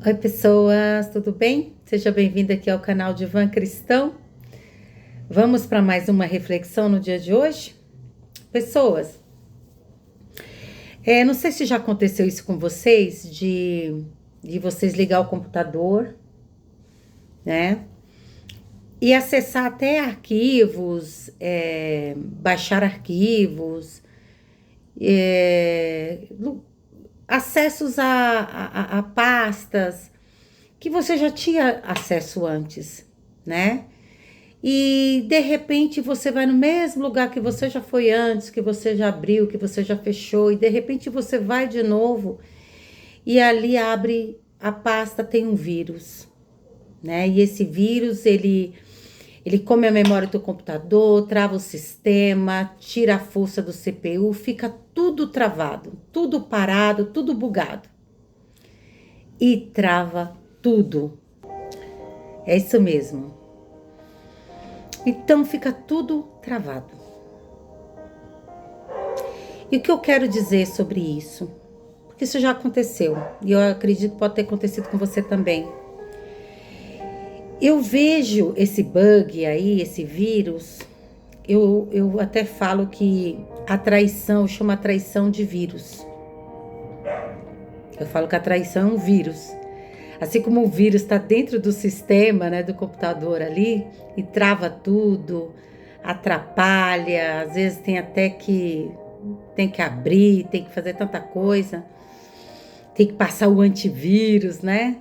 Oi, pessoas, tudo bem? Seja bem-vinda aqui ao canal Divã Cristão. Vamos para mais uma reflexão no dia de hoje? Pessoas, não sei se já aconteceu isso com vocês, de vocês ligar o computador, né? E acessar até arquivos, baixar arquivos, acessos a pastas que você já tinha acesso antes, né? E de repente você vai no mesmo lugar que você já foi antes, que você já abriu, que você já fechou, e de repente você vai de novo e ali abre a pasta, tem um vírus, né? E esse vírus, ele come a memória do computador, trava o sistema, tira a força do CPU, fica tudo travado, tudo parado, tudo bugado. E trava tudo. É isso mesmo. Então fica tudo travado. E o que eu quero dizer sobre isso? Porque isso já aconteceu. E eu acredito que pode ter acontecido com você também. Eu vejo esse bug aí, esse vírus. Eu até falo que a traição, eu chamo a traição de vírus. Eu falo que a traição é um vírus. Assim como o vírus está dentro do sistema, né, do computador ali, e trava tudo, atrapalha, às vezes tem que abrir, tem que fazer tanta coisa, tem que passar o antivírus, né?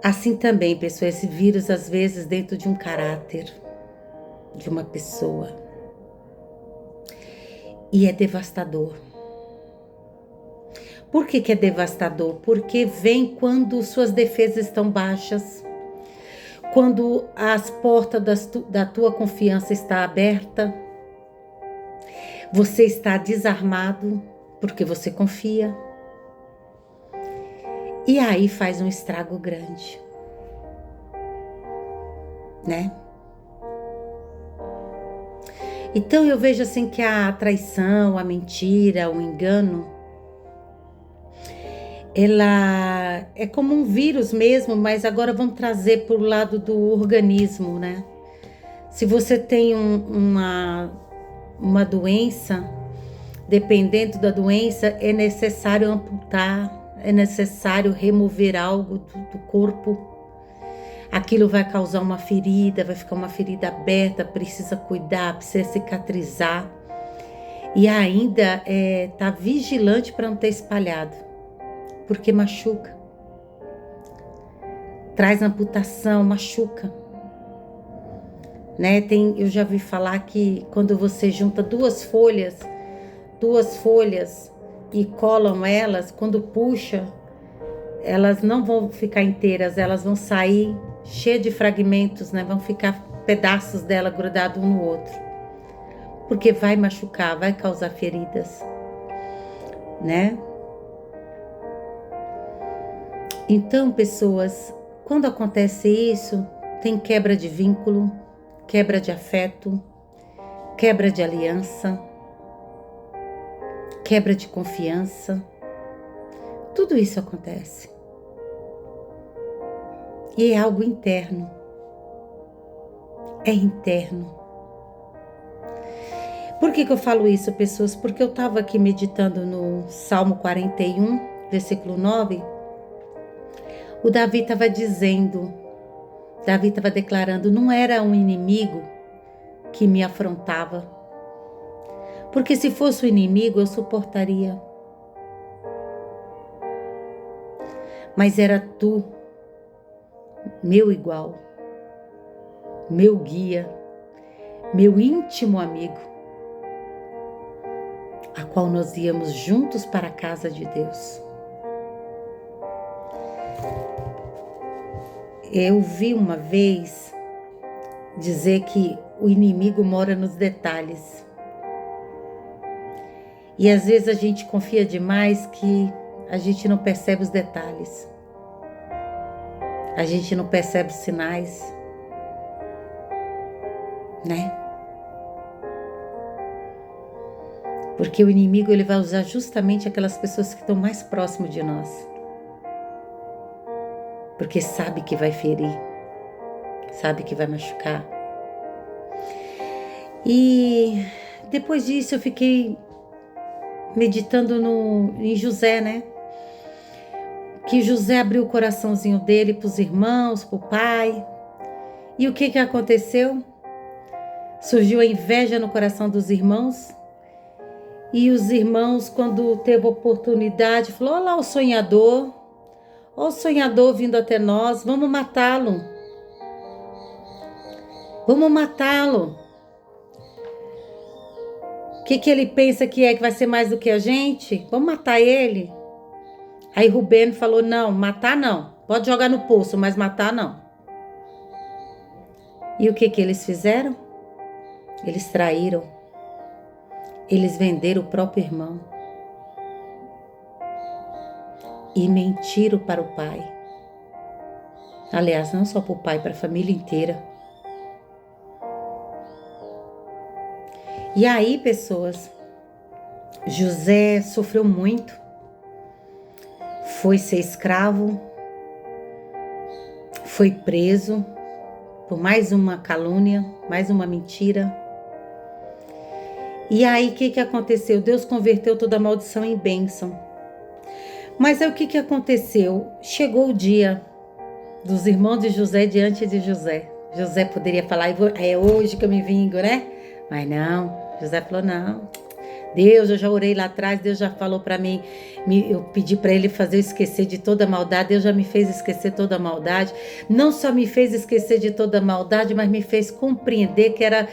Assim também, pessoal, esse vírus às vezes dentro de um caráter de uma pessoa. E é devastador. Por que é devastador? Porque vem quando suas defesas estão baixas, quando as portas da tua confiança está aberta, você está desarmado porque você confia. E aí faz um estrago grande, né? Então eu vejo assim que a traição, a mentira, o engano, ela é como um vírus mesmo, mas agora vamos trazer para o lado do organismo, né? Se você tem uma doença, dependendo da doença, é necessário amputar, é necessário remover algo do corpo. Aquilo vai causar uma ferida, vai ficar uma ferida aberta, precisa cuidar, precisa cicatrizar. E ainda tá vigilante para não ter espalhado, porque machuca. Traz amputação, machuca. Né? Eu já vi falar que quando você junta duas folhas e colam elas, quando puxa, elas não vão ficar inteiras, elas vão sair cheias de fragmentos, né? Vão ficar pedaços dela grudados um no outro. Porque vai machucar, vai causar feridas, né? Então, pessoas, quando acontece isso, tem quebra de vínculo, quebra de afeto, quebra de aliança, quebra de confiança. Tudo isso acontece. E é algo interno. É interno. Por que eu falo isso, pessoas? Porque eu estava aqui meditando no Salmo 41, versículo 9. O Davi estava declarando, não era um inimigo que me afrontava. Porque se fosse o inimigo, eu suportaria. Mas era tu, meu igual, meu guia, meu íntimo amigo, a qual nós íamos juntos para a casa de Deus. Eu vi uma vez dizer que o inimigo mora nos detalhes. E às vezes a gente confia demais que a gente não percebe os detalhes. A gente não percebe os sinais, né? Porque o inimigo ele vai usar justamente aquelas pessoas que estão mais próximas de nós. porque sabe que vai ferir, sabe que vai machucar. E depois disso eu fiquei meditando em José, né? Que José abriu o coraçãozinho dele para os irmãos, para o pai. E o que aconteceu? Surgiu a inveja no coração dos irmãos. E os irmãos, quando teve oportunidade, falou: olha lá o sonhador. Olha o sonhador vindo até nós. Vamos matá-lo. Vamos matá-lo. O que ele pensa que vai ser mais do que a gente? Vamos matar ele. Aí Rubem falou: não, matar não. Pode jogar no poço, mas matar não. E o que eles fizeram? Eles traíram. Eles venderam o próprio irmão. E mentiram para o pai. Aliás, não só para o pai, para a família inteira. E aí, pessoas, José sofreu muito. Foi ser escravo. Foi preso por mais uma calúnia, mais uma mentira. E aí, o que aconteceu? Deus converteu toda a maldição em bênção. Mas aí, o que aconteceu? Chegou o dia dos irmãos de José diante de José. José poderia falar: é hoje que eu me vingo, né? Mas não. José falou: não. Deus, eu já orei lá atrás, Deus já falou para mim, eu pedi para ele fazer eu esquecer de toda a maldade, Deus já me fez esquecer toda a maldade. Não só me fez esquecer de toda a maldade, mas me fez compreender que era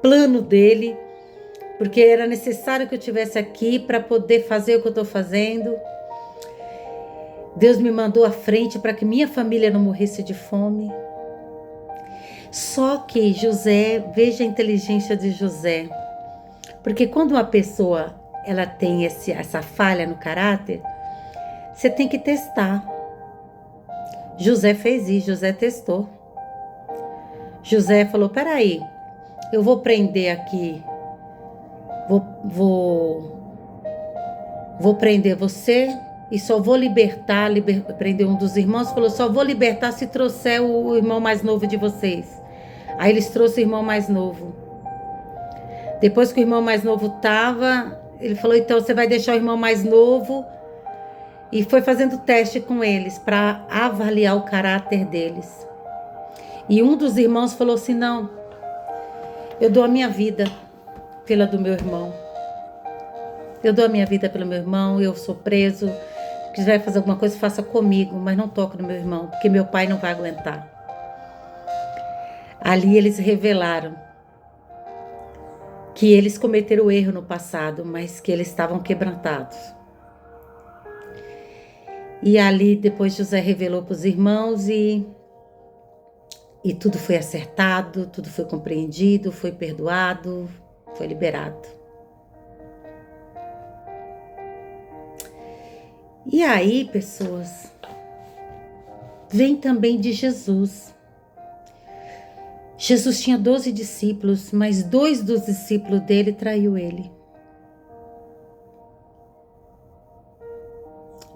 plano dele, porque era necessário que eu estivesse aqui para poder fazer o que eu estou fazendo. Deus me mandou à frente para que minha família não morresse de fome. Só que José, veja a inteligência de José. Porque quando uma pessoa ela tem essa falha no caráter, você tem que testar. José fez isso, José testou. José falou: peraí, eu vou prender aqui, vou prender você e só vou prender um dos irmãos. Falou: só vou libertar se trouxer o irmão mais novo de vocês. Aí eles trouxeram o irmão mais novo. Depois que o irmão mais novo estava, ele falou: então você vai deixar o irmão mais novo. E foi fazendo teste com eles para avaliar o caráter deles. E um dos irmãos falou assim: não, eu dou a minha vida pela do meu irmão. Eu dou a minha vida pelo meu irmão, eu sou preso. Se quiser fazer alguma coisa, faça comigo, mas não toque no meu irmão, porque meu pai não vai aguentar. Ali eles revelaram que eles cometeram erro no passado, mas que eles estavam quebrantados. E ali depois José revelou para os irmãos e tudo foi acertado, tudo foi compreendido, foi perdoado, foi liberado. E aí, pessoas, vem também de Jesus. Jesus tinha 12 discípulos, mas 2 dos discípulos dele traiu ele.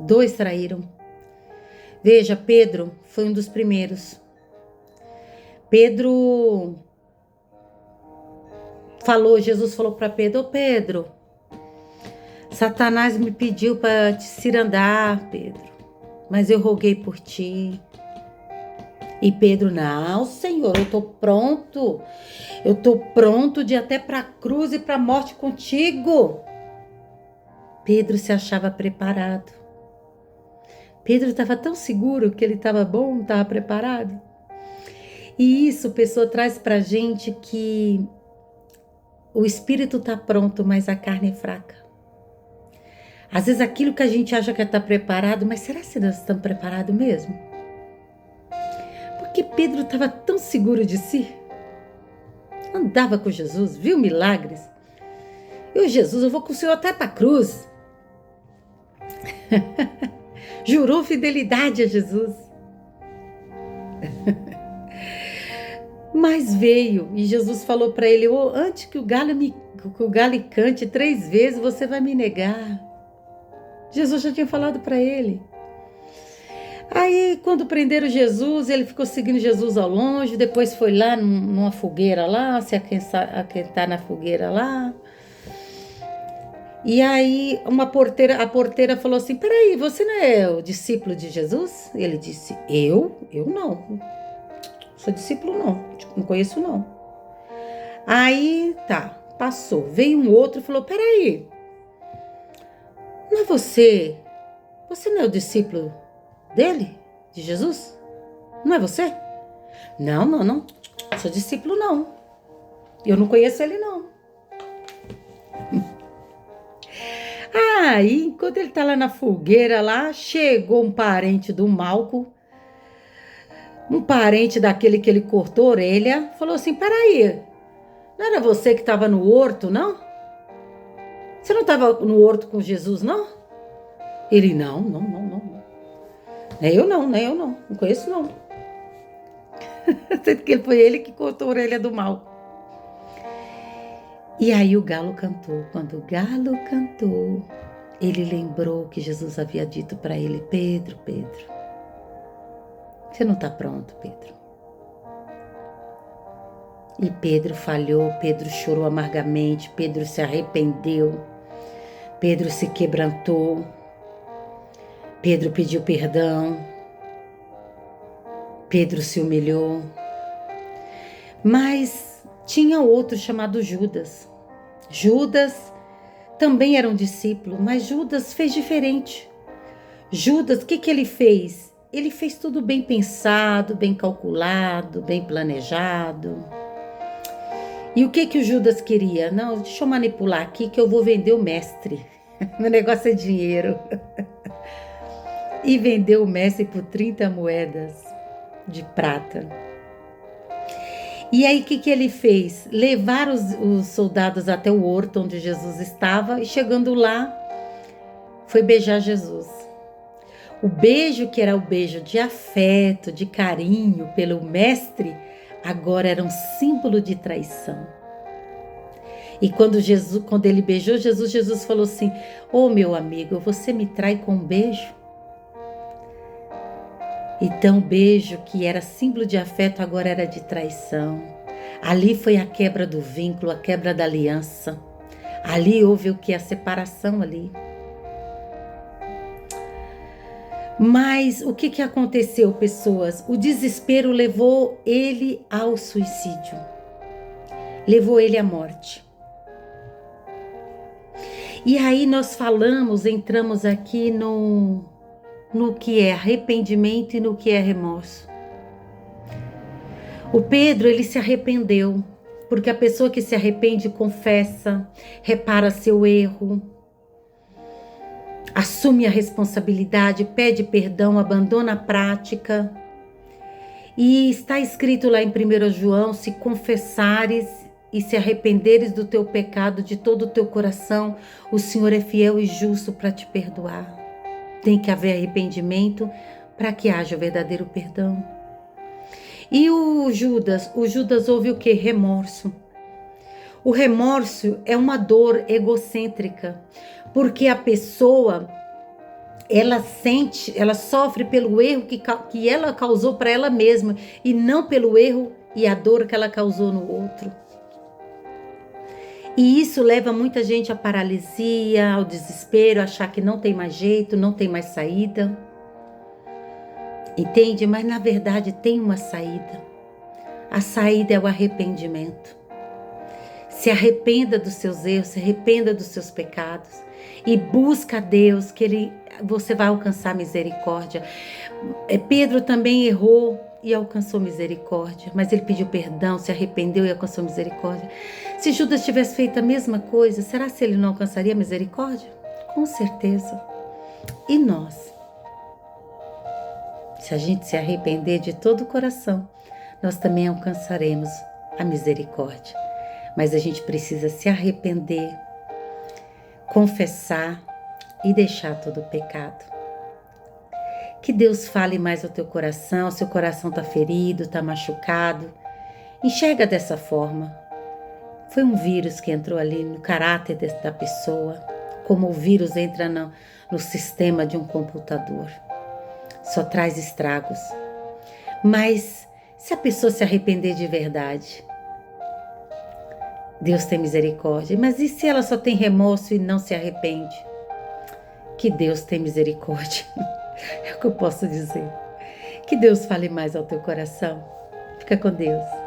2 traíram. Veja, Pedro foi um dos primeiros. Pedro falou, Jesus falou para Pedro: ô Pedro, Satanás me pediu para te cirandar, Pedro, mas eu roguei por ti. E Pedro: não, Senhor, eu estou pronto. Eu estou pronto de ir até para a cruz e para a morte contigo. Pedro se achava preparado. Pedro estava tão seguro que ele estava bom, estava preparado. E isso, pessoa, traz para a gente que o espírito está pronto, mas a carne é fraca. Às vezes aquilo que a gente acha que está preparado, mas será que nós estamos preparados mesmo? Porque Pedro estava tão seguro de si. Andava com Jesus, viu milagres. Eu, Jesus, eu vou com o Senhor até para a cruz. Jurou fidelidade a Jesus. Mas veio e Jesus falou para ele: antes que o galo cante 3 vezes, você vai me negar. Jesus já tinha falado para ele. Aí, quando prenderam Jesus, ele ficou seguindo Jesus ao longe, depois foi lá numa fogueira lá, se aquentar na fogueira lá. E aí, a porteira falou assim: peraí, você não é o discípulo de Jesus? Ele disse: Eu? Eu não. Sou discípulo não, não conheço não. Aí, tá, passou. Veio um outro e falou: peraí, não é você? Você não é o discípulo dele? De Jesus? Não é você? Não, não, não. Sou discípulo não. Eu não conheço ele não. Aí, enquanto ele tá lá na fogueira lá, chegou um parente do Malco, um parente daquele que ele cortou a orelha, falou assim: peraí, não era você que estava no horto, não? Você não estava no horto com Jesus, não? Ele: não, não, não, não. Nem eu não, nem eu não. Não conheço não. Sendo que foi ele que cortou a orelha do Malco. E aí o galo cantou. Quando o galo cantou, ele lembrou que Jesus havia dito para ele: Pedro, Pedro, você não está pronto, Pedro. E Pedro falhou, Pedro chorou amargamente, Pedro se arrependeu, Pedro se quebrantou, Pedro pediu perdão, Pedro se humilhou. Mas tinha outro chamado Judas. Judas também era um discípulo, mas Judas fez diferente. Judas, o que ele fez? Ele fez tudo bem pensado, bem calculado, bem planejado. E o que o Judas queria? Não, deixa eu manipular aqui que eu vou vender o mestre. Meu negócio é dinheiro. E vendeu o mestre por 30 moedas de prata. E aí o que ele fez? Levar os soldados até o horto onde Jesus estava e chegando lá, foi beijar Jesus. O beijo que era o beijo de afeto, de carinho pelo mestre, agora era um símbolo de traição. E quando ele beijou Jesus falou assim: ô meu amigo, você me trai com um beijo? Então o beijo que era símbolo de afeto agora era de traição. Ali foi a quebra do vínculo, a quebra da aliança. Ali houve o que? A separação ali. Mas o que aconteceu, pessoas? O desespero levou ele ao suicídio. Levou ele à morte. E aí nós entramos aqui no que é arrependimento e no que é remorso. O Pedro, ele se arrependeu, porque a pessoa que se arrepende confessa, repara seu erro, assume a responsabilidade, pede perdão, abandona a prática. E está escrito lá em 1 João: se confessares e se arrependeres do teu pecado de todo o teu coração, o Senhor é fiel e justo para te perdoar. Tem que haver arrependimento para que haja o verdadeiro perdão. E o Judas houve o que? Remorso. O remorso é uma dor egocêntrica, porque a pessoa, ela sofre pelo erro que ela causou para ela mesma e não pelo erro e a dor que ela causou no outro. E isso leva muita gente à paralisia, ao desespero, a achar que não tem mais jeito, não tem mais saída. Entende? Mas na verdade tem uma saída. A saída é o arrependimento. Se arrependa dos seus erros, se arrependa dos seus pecados e busca a Deus, que você vai alcançar misericórdia. Pedro também errou e alcançou misericórdia, mas ele pediu perdão, se arrependeu e alcançou misericórdia. Se Judas tivesse feito a mesma coisa, será que ele não alcançaria misericórdia? Com certeza. E nós? Se a gente se arrepender de todo o coração, nós também alcançaremos a misericórdia. Mas a gente precisa se arrepender, confessar e deixar todo o pecado. Que Deus fale mais ao teu coração, seu coração está ferido, está machucado. Enxerga dessa forma. Foi um vírus que entrou ali no caráter da pessoa, como o vírus entra no sistema de um computador. só traz estragos. Mas se a pessoa se arrepender de verdade, Deus tem misericórdia. Mas e se ela só tem remorso e não se arrepende? Que Deus tem misericórdia. É o que eu posso dizer. Que Deus fale mais ao teu coração. Fica com Deus.